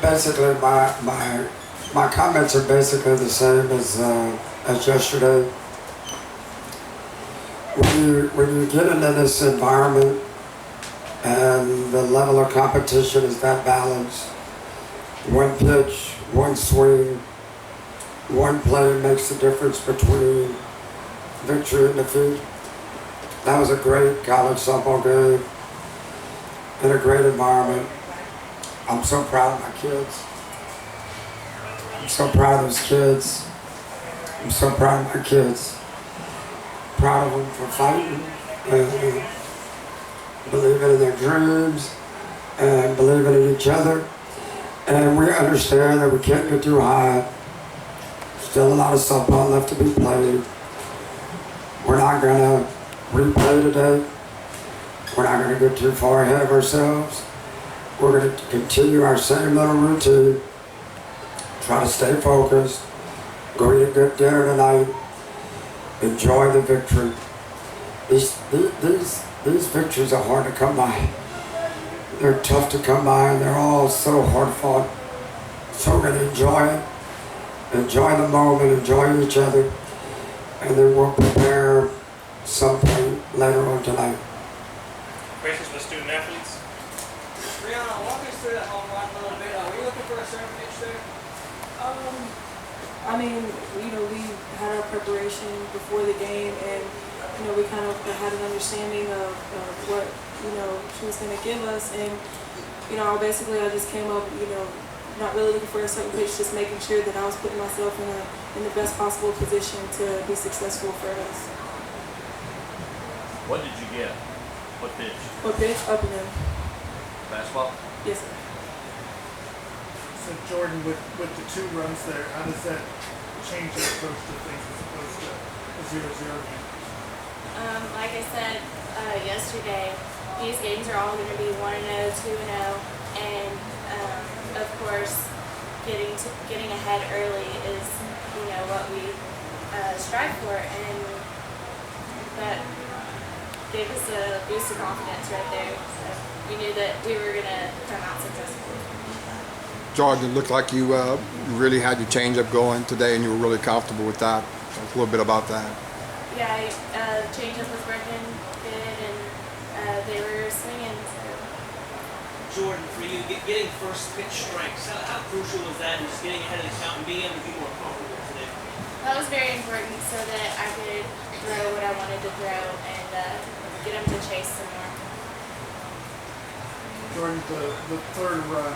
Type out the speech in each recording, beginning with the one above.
basically, my comments are basically the same as yesterday. When you get into this environment and the level of competition is that balanced, one pitch, one swing, one play makes the difference between victory and defeat. That was a great college softball game in a great environment. I'm so proud of my kids. I'm so proud of those kids. I'm so proud of my kids. Proud of them for fighting and believing in their dreams and believing in each other. And we understand that we can't get too high. Still a lot of softball left to be played. We're not going to replay today. We're not going to get too far ahead of ourselves. We're going to continue our same little routine. Try to stay focused. Go eat a good dinner tonight. Enjoy the victory. These victories are hard to come by. They're tough to come by, and they're all so hard fought. So we're going to enjoy it. Enjoy the moment, enjoy each other, and then we'll prepare something later on tonight. Questions for student athletes? Brianna, walk us through that home run a little bit. Were you looking for a certain pitch there? I mean, we had our preparation before the game, and we kind of had an understanding of what she was going to give us, and I just came up, not really looking for a certain pitch, just making sure that I was putting myself in the best possible position to be successful for us. What did you get? What pitch? What pitch? Up and in. Fastball? Yes, sir. So Jordan, with the 2 runs there, how does that change your approach to things as opposed to a 0-0 game? Like I said yesterday, these games are all going to be 1-0, 2-0, and of course, getting ahead early is what we strive for, and that gave us a boost of confidence right there. So we knew that we were going to come out successful. Jordan, it looked like you really had your changeup going today, and you were really comfortable with that. Talk a little bit about that. Yeah, changeup was working good, and they were swinging. So. Jordan, for you, getting first pitch strikes, how crucial was that in just getting ahead of the count and being able to be more comfortable today? That was very important so that I could throw what I wanted to throw and get them to chase some more. Jordan, the 3rd run,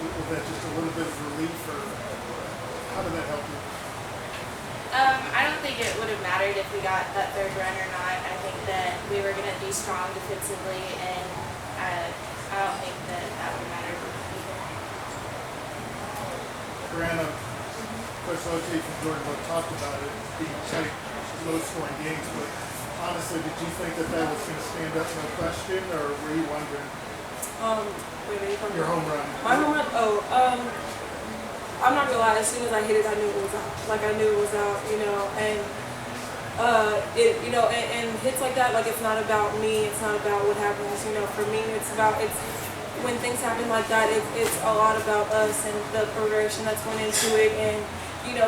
was that just a little bit of relief, or how did that help you? I don't think it would have mattered if we got that 3rd run or not. I think that we were going to be strong defensively, and I don't think that would matter either. Brianna, Coach Lote from Jordan Book talked about it being tight, low-scoring games, but honestly, did you think that was going to stand up, no question, or were you wondering? Your home run. My home run? I'm not gonna lie, as soon as I hit it, I knew it was out. Like, I knew it was out, and and hits like that, like, it's not about me, it's not about what happens, for me, it's when things happen like that, it's a lot about us and the preparation that's went into it, and,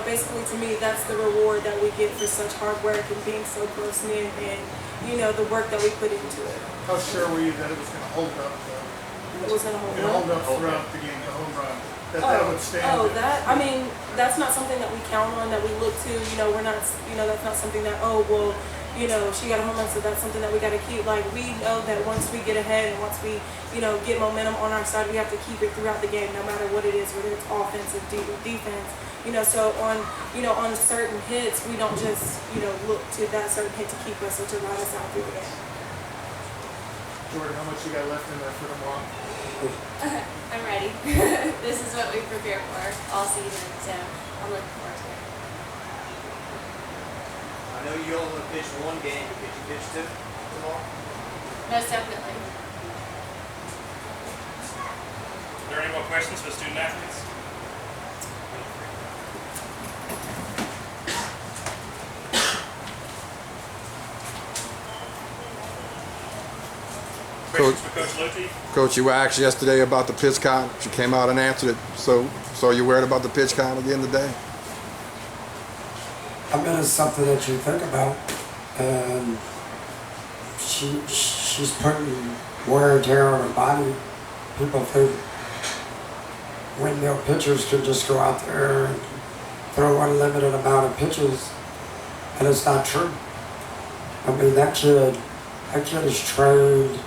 basically to me, that's the reward that we get for such hard work and being so close-knit and, the work that we put into it. How sure were you that it was going to hold up, though? It was going to hold It up? held up throughout the game, the home run. That would stand. That's not something that we count on, that we look to. We're not, that's not something that, she got a home run, so that's something that we got to keep. Like, we know that once we get ahead and once we, get momentum on our side, we have to keep it throughout the game, no matter what it is, whether it's offensive, defense. So on certain hits, we don't just, look to that certain hit to keep us or to ride us out through the game. Jordan, how much you got left in there for tomorrow? I'm ready. This is what we prepare for all season, so I'm looking forward to it. I know you only pitched 1 game, but could you pitch 2 tomorrow? Most definitely. Are there any more questions for student athletes? Questions for Coach Lote. Coach, you were asked yesterday about the pitch count. You came out and answered it. So you worried about the pitch count again today? I mean, it's something that you think about, and she's putting wear and tear on her body. People think windmill pitchers can just go out there and throw unlimited amount of pitches, and it's not true. I mean, that kid is trained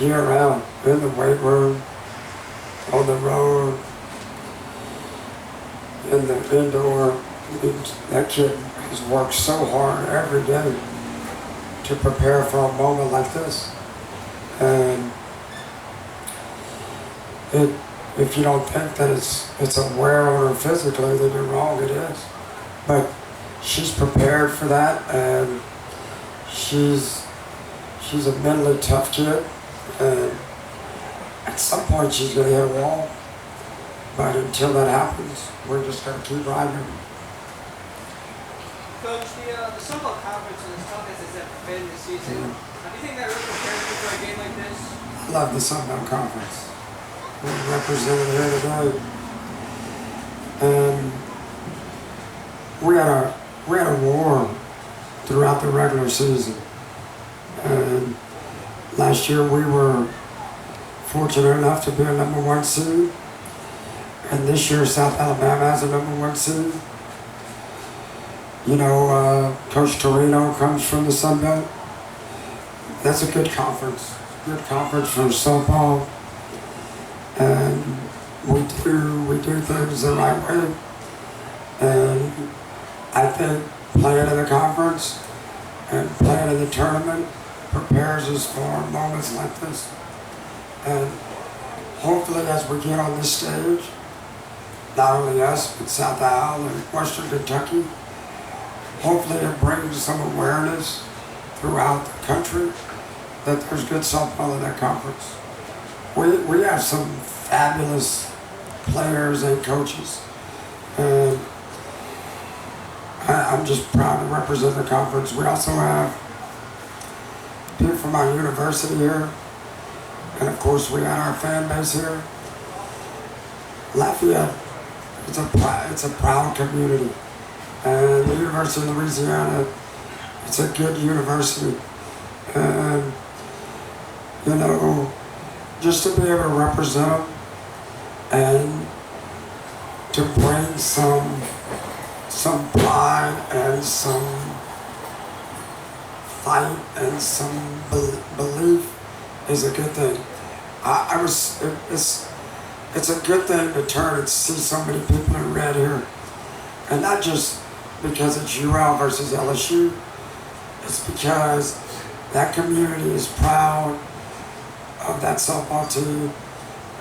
year round in the weight room, on the road, in the indoor. That kid has worked so hard every day to prepare for a moment like this. And if you don't think that it's a wear on her physically, then you're wrong. It is. But she's prepared for that, and she's a mentally tough kid. And at some point, she's going to hit a wall. But until that happens, we're just going to keep riding her. Coach, the Sunbelt Conference is as tough as it's ever been this season. Do you think that really prepares you for a game like this? I love the Sun Belt Conference. We're represented here today. And we had a war throughout the regular season. And last year we were fortunate enough to be a #1 seed. And this year South Alabama has a #1 seed. You know, Coach Torino comes from the Sun Belt. That's a good conference. Good conference for softball. And we do things the right way. And I think playing in the conference and playing in the tournament prepares us for moments like this. And hopefully as we get on this stage, not only us, but South Al and Western Kentucky, hopefully it brings some awareness throughout the country that there's good softball in that conference. We have some fabulous players and coaches. And I'm just proud to represent the conference. We also have people from our university here. And of course we got our fan base here. Lafayette, it's a proud community. And the University of Louisiana, it's a good university. And, you know, just to be able to represent them and to bring some pride and some fight and some belief is a good thing. It's a good thing to turn and see so many people in red here. And not just because it's UL versus LSU, it's because that community is proud of that softball team,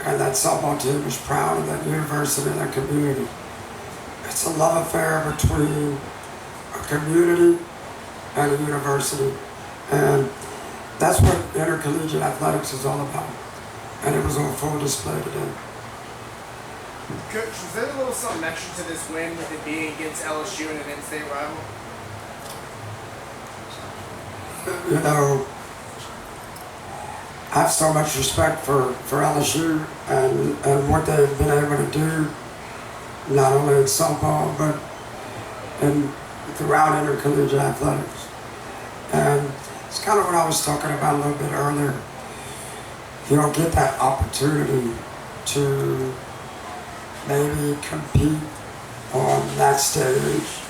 and that softball team is proud of that university and that community. It's a love affair between a community and a university, and that's what intercollegiate athletics is all about, and it was on full display today. Coach, was there a little something extra to this win with it being against LSU and an in-state rival? You know, I have so much respect for LSU and what they've been able to do, not only in softball, but throughout intercollegiate athletics. And it's kind of what I was talking about a little bit earlier. You don't get that opportunity to maybe compete on that stage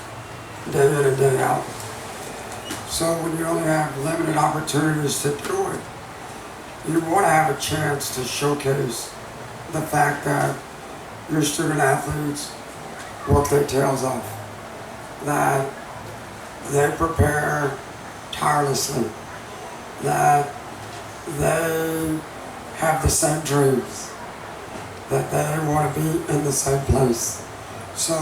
day in and day out. So when you only have limited opportunities to do it, you want to have a chance to showcase the fact that your student athletes work their tails off, that they prepare tirelessly, that they have the same dreams, that they want to be in the same place. So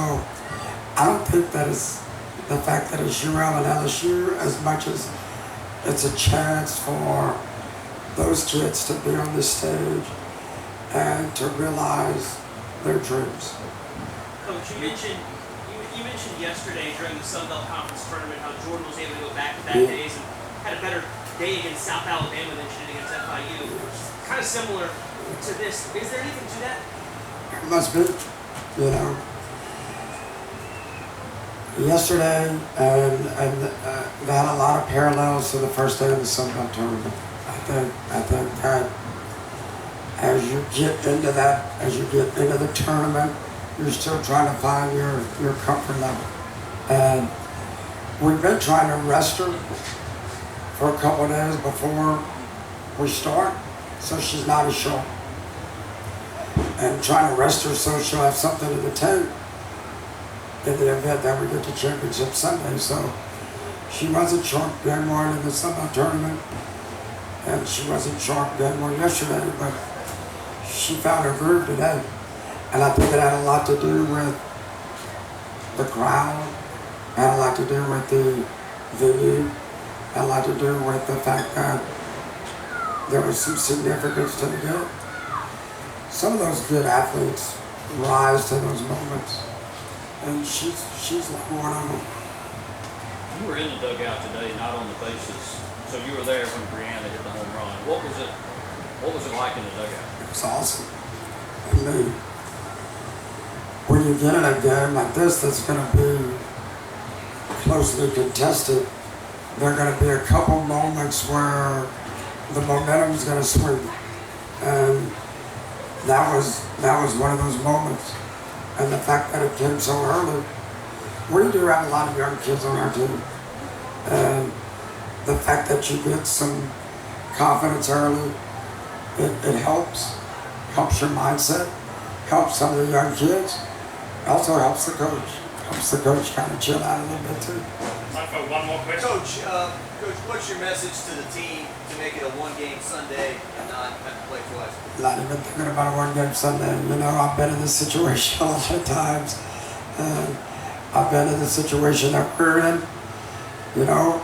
I don't think that it's the fact that it's UL and LSU as much as it's a chance for those kids to be on this stage and to realize their dreams. Coach, you mentioned yesterday during the Sun Belt Conference tournament how Jordan was able to go back-to-back days and had a better day against South Alabama than she did against FIU, which is kind of similar to this. Is there anything to that? It must be, you know. Yesterday, they had a lot of parallels to the first day of the Sun Belt tournament. I think that as you get into the tournament, you're still trying to find your comfort level. And we've been trying to rest her for a couple of days before we start, so she's not as sharp. And trying to rest her so she'll have something in the tank in the event that we get to championship Sunday. So she wasn't sharp game one in the Sun Belt tournament, and she wasn't sharp game one yesterday, but she found her groove today. And I think it had a lot to do with the crowd, had a lot to do with the venue, had a lot to do with the fact that there was some significance to the game. Some of those good athletes rise to those moments, and she's like one of them. You were in the dugout today, not on the bases, so you were there when Brianna hit the home run. What was it like in the dugout? It was awesome. I mean, when you get in a game like this that's going to be closely contested, there are going to be a couple moments where the momentum is going to swing, and that was one of those moments. And the fact that it came so early, we do have a lot of young kids on our team, and the fact that you get some confidence early, it helps your mindset, helps some of the young kids, also helps the coach kind of chill out a little bit too. Time for one more question. Coach, what's your message to the team to make it a one-game Sunday and not have to play twice? Not even thinking about a one-game Sunday. You know, I've been in this situation a lot of times, and I've been in the situation that we're in, you know,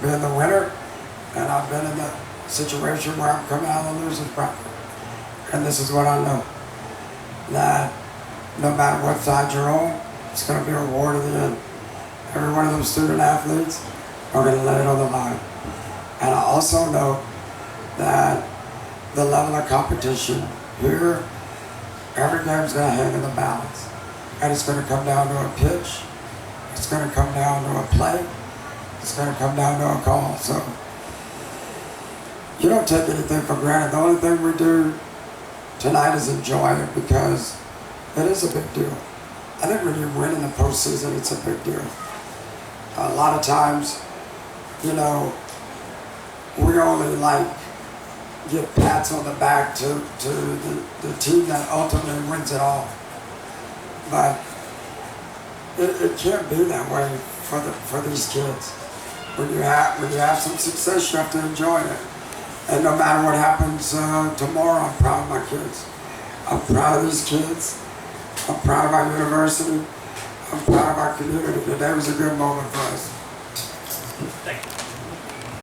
being the winner, and I've been in the situation where I'm coming out of the losing bracket. And this is what I know, that no matter what side you're on, it's going to be a reward at the end. Every one of those student athletes are going to lay it on the line. And I also know that the level of competition here, every game's going to hang in the balance. And it's going to come down to a pitch. It's going to come down to a play. It's going to come down to a call. So you don't take anything for granted. The only thing we do tonight is enjoy it, because it is a big deal. I think when you win in the postseason, it's a big deal. A lot of times, you know, we only give pats on the back to the team that ultimately wins it all. But it can't be that way for these kids. When you have some success, you have to enjoy it. And no matter what happens tomorrow, I'm proud of my kids. I'm proud of these kids. I'm proud of our university. I'm proud of our community. Today was a good moment for us. Thank you.